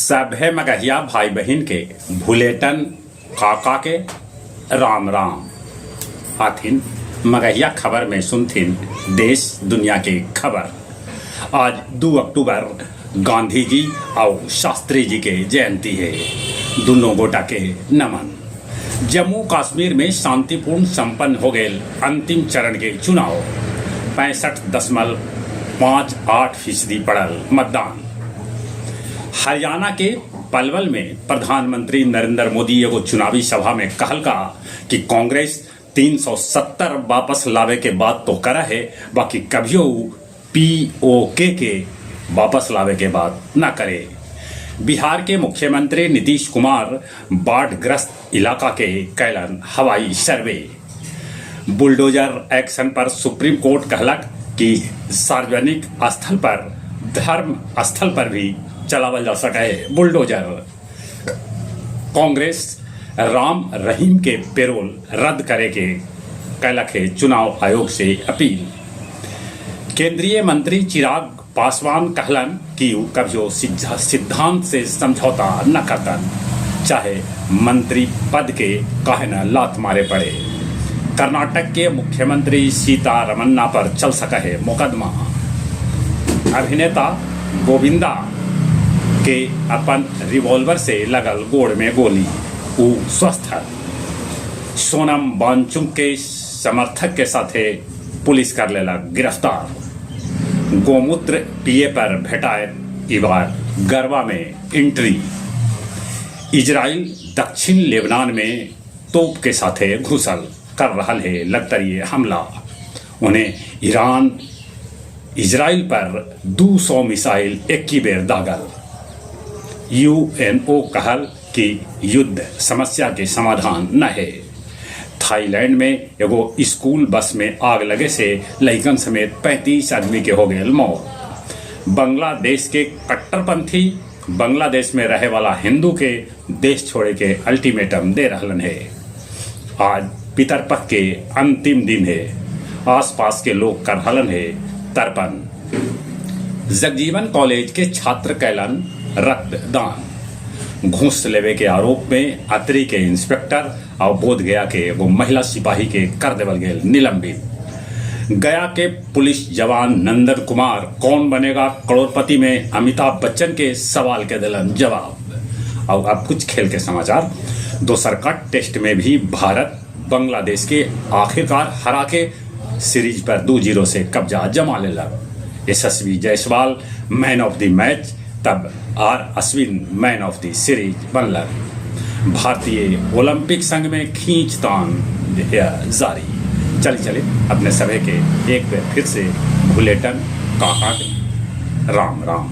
सभे मगहिया भाई बहन के भुलेटन काका के राम राम आथिन मगहिया खबर में सुनथिन देश दुनिया के खबर। आज 2 अक्टूबर गांधी जी और शास्त्री जी के जयंती है। दोनों गोटा के नमन। जम्मू कश्मीर में शांतिपूर्ण संपन्न हो गए अंतिम चरण के चुनाव। 65.58% पड़ल मतदान। हरियाणा के पलवल में प्रधानमंत्री नरेंद्र मोदी एगो चुनावी सभा में कहलका कि कांग्रेस 370 वापस लावे के बात तो करा है, बाकी कभियो पीओके के वापस लावे के बात न करे। बिहार के मुख्यमंत्री नीतीश कुमार बाढ़ग्रस्त इलाका के कैलन हवाई सर्वे। बुलडोजर एक्शन पर सुप्रीम कोर्ट कहलक कि सार्वजनिक स्थल पर धर्म स्थल पर भी चलावल जा सके बुलडोजर। कांग्रेस राम रहीम के पेरोल रद्द करे के कैलक है चुनाव आयोग से अपील। केंद्रीय मंत्री चिराग पासवान कहलन कि कभियो सिद्धांत से समझौता न करतन, चाहे मंत्री पद के काहे न लात मारे पड़े। कर्नाटक के मुख्यमंत्री सीतारमन्ना पर चल सका है मुकदमा। अभिनेता गोविंदा के अपन रिवॉल्वर से लगल गोड़ में गोली, वो स्वस्थ है। सोनम वांगचुक के समर्थक के साथ पुलिस कर लेला गिरफ्तार। गोमूत्र पिए पर भेटाए इबार गरवा में एंट्री। इजराइल दक्षिण लेबनान में तोप के साथ घुसल कर रहा है लगतरिये हमला। उन्हें ईरान इजराइल पर 200 मिसाइल एक ही बेर दागल। यूएनओ कहल कि युद्ध समस्या के समाधान न है। थाईलैंड में एगो स्कूल बस में आग लगे से लइकन समेत 35 आदमी के हो गए मौत। बांग्लादेश के कट्टरपंथी बांग्लादेश में रहे वाला हिंदू के देश छोड़े के अल्टीमेटम दे रहलन है। आज पितरपक्ष के अंतिम दिन है। आसपास के लोग कर रहलन है तर्पण। जगजीवन कॉलेज के छात्र कैलन रक्तदान। घूस लेवे के आरोप में अतरी के इंस्पेक्टर और बोधगया के वो महिला सिपाही के कर देवल गए निलंबित। गया के पुलिस जवान नंदन कुमार कौन बनेगा करोड़पति में अमिताभ बच्चन के सवाल के दिलन जवाब। और अब कुछ खेल के समाचार। दोसर का टेस्ट में भी भारत बांग्लादेश के आखिरकार हरा के सीरीज पर 2-0 से कब्जा जमा लेला। Yashasvi Jaiswal man of the match, तब R Ashwin man of the series बनल। भारतीय ओलंपिक संघ में खींचतान जारी। चले अपने सभी के एक बार फिर से बुलेटिन काका राम राम।